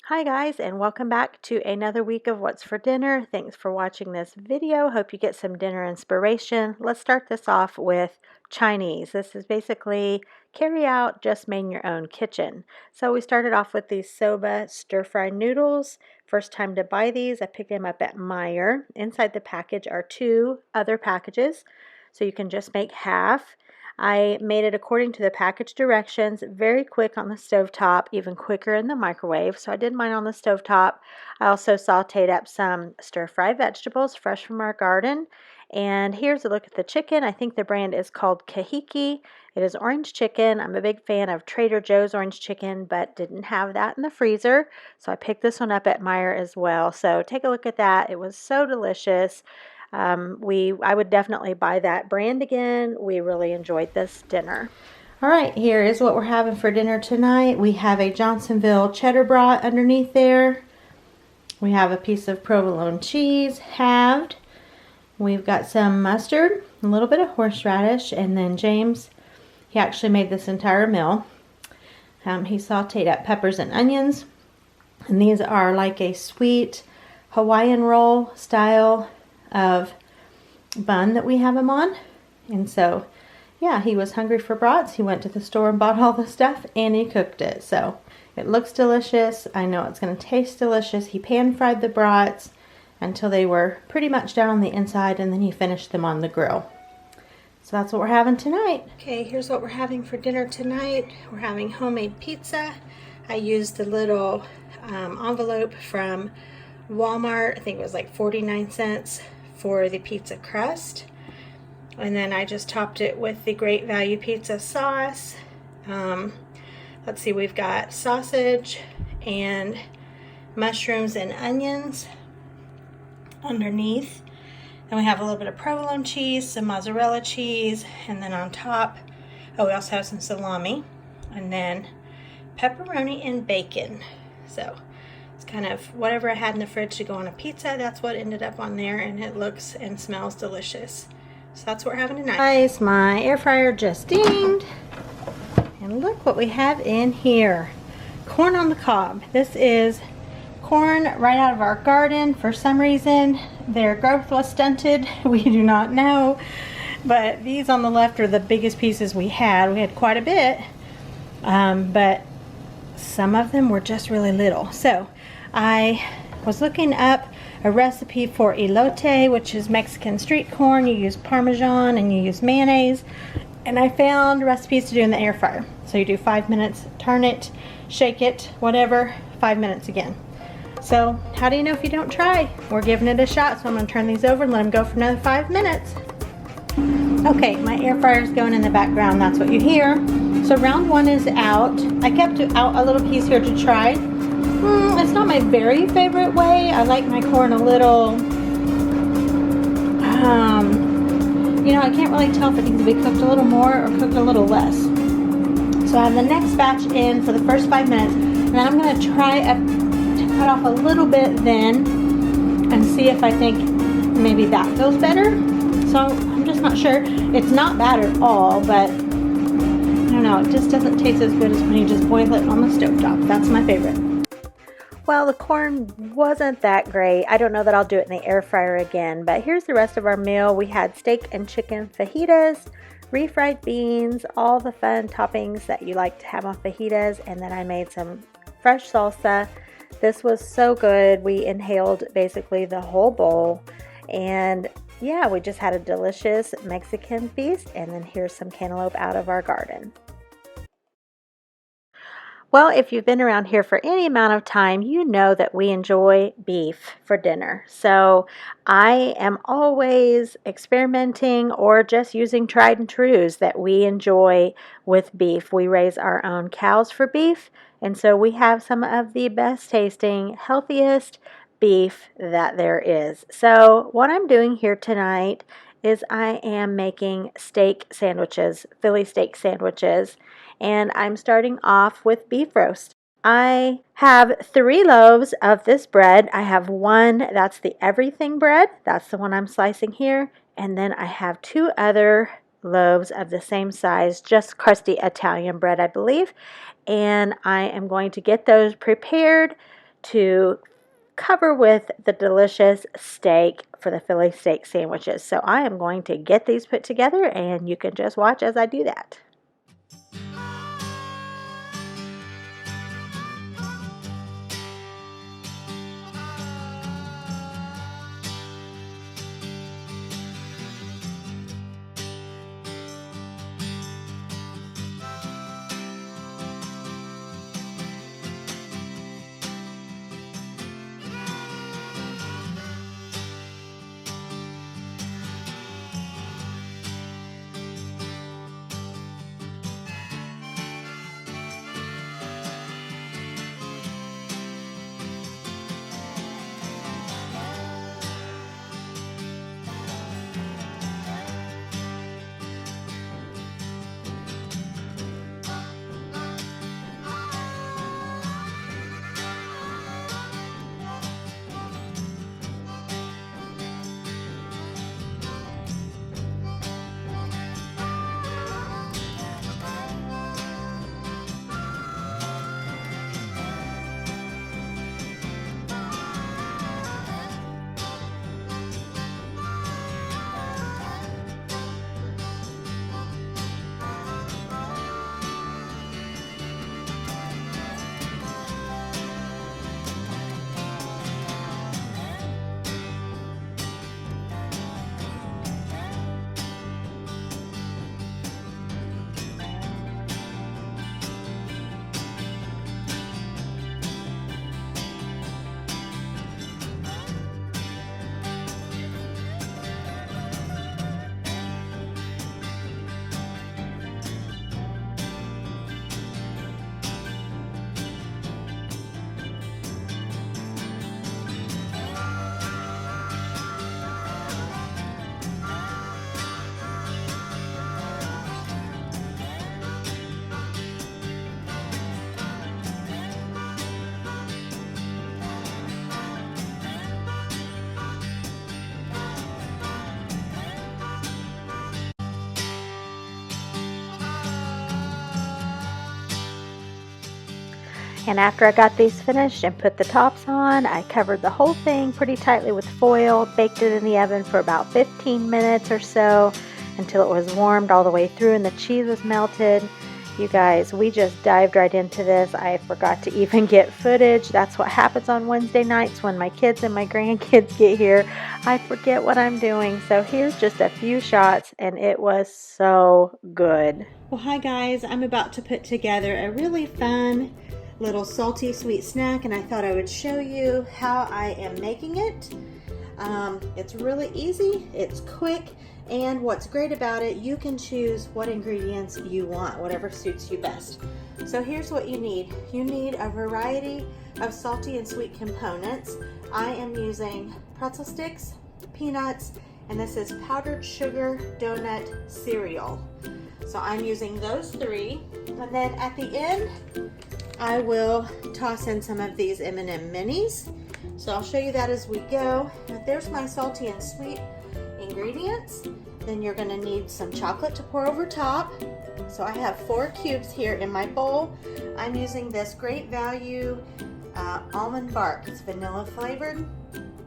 Hi guys, and welcome back to another week of What's for Dinner. Thanks for watching this video. Hope you get some dinner inspiration. Let's start this off with Chinese. This is basically carry out, just made in your own kitchen. So we started off with these soba stir-fried noodles. First time to buy these, I picked them up at Meijer. Inside the package are two other packages, so you can just make half. I made it according to the package directions, very quick on the stovetop, even quicker in the microwave. So I did mine on the stovetop. I also sauteed up some stir-fry vegetables fresh from our garden. And here's a look at the chicken. I think the brand is called Kahiki. It is orange chicken. I'm a big fan of Trader Joe's orange chicken, but didn't have that in the freezer. So I picked this one up at Meijer as well. So take a look at that. It was so delicious. I would definitely buy that brand again. We really enjoyed this dinner. All right, here is what we're having for dinner tonight. We have a Johnsonville cheddar brat underneath there. We have a piece of provolone cheese, halved. We've got some mustard, a little bit of horseradish, and then James, he actually made this entire meal. He sauteed up peppers and onions. And these are like a sweet Hawaiian roll style of bun that we have him on. And so yeah, he was hungry for brats. He went to the store and bought all the stuff and he cooked it. So it looks delicious. I know it's going to taste delicious. He pan fried the brats until they were pretty much down on the inside, and then he finished them on the grill. So that's what we're having tonight. Okay, here's what we're having for dinner tonight. We're having homemade pizza. I used the little envelope from Walmart. I think it was like 49 cents for the pizza crust, and then I just topped it with the Great Value pizza sauce. Let's see, we've got sausage and mushrooms and onions underneath, and we have a little bit of provolone cheese, some mozzarella cheese, and then on top, oh, we also have some salami, and then pepperoni and bacon. So kind of whatever I had in the fridge to go on a pizza, that's what ended up on there, and it looks and smells delicious. So that's what we're having tonight. Guys, my air fryer just dinged, and look what we have in here. Corn on the cob. This is corn right out of our garden. For some reason their growth was stunted. We do not know, but these on the left are the biggest pieces we had. We had quite a bit, but some of them were just really little. So I was looking up a recipe for elote, which is Mexican street corn. You use Parmesan and you use mayonnaise, and I found recipes to do in the air fryer. So you do 5 minutes, turn it, shake it, whatever, 5 minutes again. So how do you know if you don't try? We're giving it a shot, so I'm going to turn these over and let them go for another 5 minutes. Okay, my air fryer is going in the background. That's what you hear. So round one is out. I kept out a little piece here to try. It's not my very favorite way. I like my corn a little, you know, I can't really tell if it needs to be cooked a little more or cooked a little less. So I have the next batch in for the first 5 minutes, and then I'm going to try to cut off a little bit then and see if I think maybe that feels better. So I'm just not sure. It's not bad at all, but I don't know, it just doesn't taste as good as when you just boil it on the stovetop. That's my favorite. Well, the corn wasn't that great. I don't know that I'll do it in the air fryer again, but here's the rest of our meal. We had steak and chicken fajitas, refried beans, all the fun toppings that you like to have on fajitas, and then I made some fresh salsa. This was so good. We inhaled basically the whole bowl, and yeah, we just had a delicious Mexican feast, and then here's some cantaloupe out of our garden. Well, if you've been around here for any amount of time, you know that we enjoy beef for dinner. So I am always experimenting or just using tried and trues that we enjoy with beef. We raise our own cows for beef, and so we have some of the best tasting, healthiest beef that there is. So what I'm doing here tonight is I am making steak sandwiches, Philly steak sandwiches, and I'm starting off with beef roast. I have 3 loaves of this bread. I have one, that's the everything bread. That's the one I'm slicing here. And then I have 2 other loaves of the same size, just crusty Italian bread, I believe. And I am going to get those prepared to cover with the delicious steak for the Philly steak sandwiches. So I am going to get these put together, and you can just watch as I do that. And after I got these finished and put the tops on, I covered the whole thing pretty tightly with foil, baked it in the oven for about 15 minutes or so until it was warmed all the way through and the cheese was melted. You guys, we just dived right into this. I forgot to even get footage. That's what happens on Wednesday nights when my kids and my grandkids get here. I forget what I'm doing. So here's just a few shots, and it was so good. Well, hi guys. I'm about to put together a really fun little salty sweet snack, and I thought I would show you how I am making it. It's really easy, it's quick, and what's great about it, you can choose what ingredients you want, whatever suits you best. So here's what you need. You need a variety of salty and sweet components. I am using pretzel sticks, peanuts, and this is powdered sugar donut cereal. So I'm using those three, and then at the end I will toss in some of these M&M minis. So I'll show you that as we go. Now, there's my salty and sweet ingredients. Then you're gonna need some chocolate to pour over top. So I have 4 cubes here in my bowl. I'm using this Great Value almond bark. It's vanilla flavored.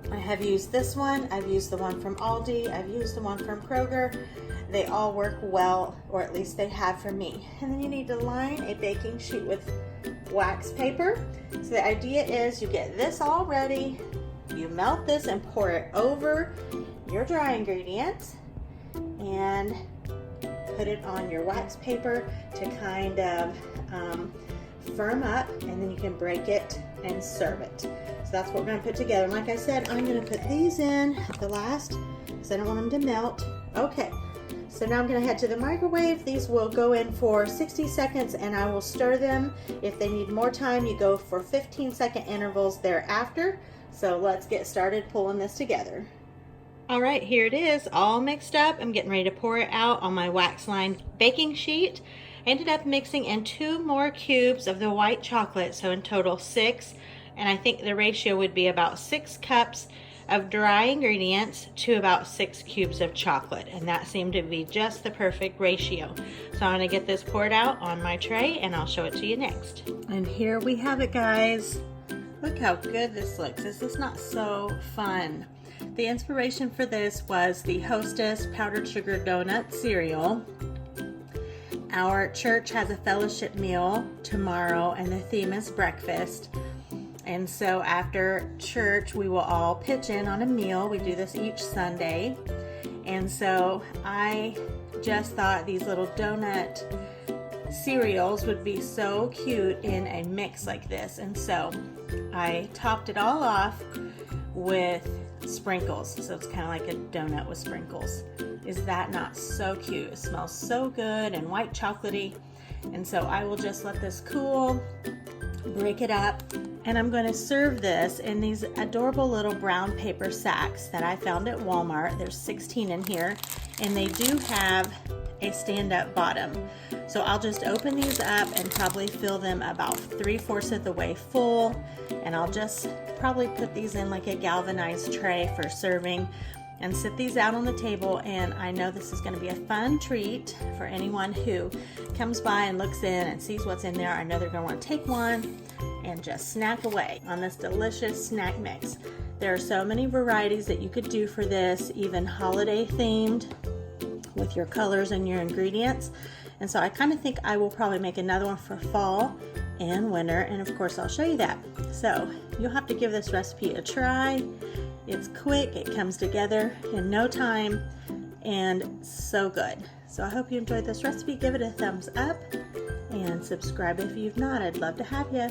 I have used this one. I've used the one from Aldi. I've used the one from Kroger. They all work well, or at least they have for me. And then you need to line a baking sheet with wax paper. So the idea is you get this all ready, you melt this and pour it over your dry ingredients and put it on your wax paper to kind of firm up, and then you can break it and serve it. So that's what we're going to put together. And like I said, I'm going to put these in at the last because I don't want them to melt. Okay. So now I'm going to head to the microwave. These will go in for 60 seconds and I will stir them. If they need more time, you go for 15-second intervals thereafter. So let's get started pulling this together. All right, here it is, all mixed up. I'm getting ready to pour it out on my wax-lined baking sheet. I ended up mixing in 2 more cubes of the white chocolate, so in total 6. And I think the ratio would be about 6 cups of dry ingredients to about 6 cubes of chocolate, and that seemed to be just the perfect ratio. So I'm going to get this poured out on my tray and I'll show it to you next. And here we have it, guys. Look how good this looks. This is not so fun. The inspiration for this was the Hostess powdered sugar donut cereal. Our church has a fellowship meal tomorrow and the theme is breakfast. And so after church, we will all pitch in on a meal. We do this each Sunday. And so I just thought these little donut cereals would be so cute in a mix like this. And so I topped it all off with sprinkles. So it's kind of like a donut with sprinkles. Is that not so cute? It smells so good and white chocolatey. And so I will just let this cool, break it up, and I'm going to serve this in these adorable little brown paper sacks that I found at Walmart. There's 16 in here, and they do have a stand-up bottom. So I'll just open these up and probably fill them about 3/4 of the way full, and I'll just probably put these in like a galvanized tray for serving and sit these out on the table. And I know this is going to be a fun treat for anyone who comes by and looks in and sees what's in there. I know they're going to want to take one and just snack away on this delicious snack mix. There are so many varieties that you could do for this, even holiday themed with your colors and your ingredients. And so I kind of think I will probably make another one for fall and winter, and of course I'll show you that. So you'll have to give this recipe a try. It's quick, it comes together in no time, and so good. So I hope you enjoyed this recipe. Give it a thumbs up and subscribe if you've not. I'd love to have you.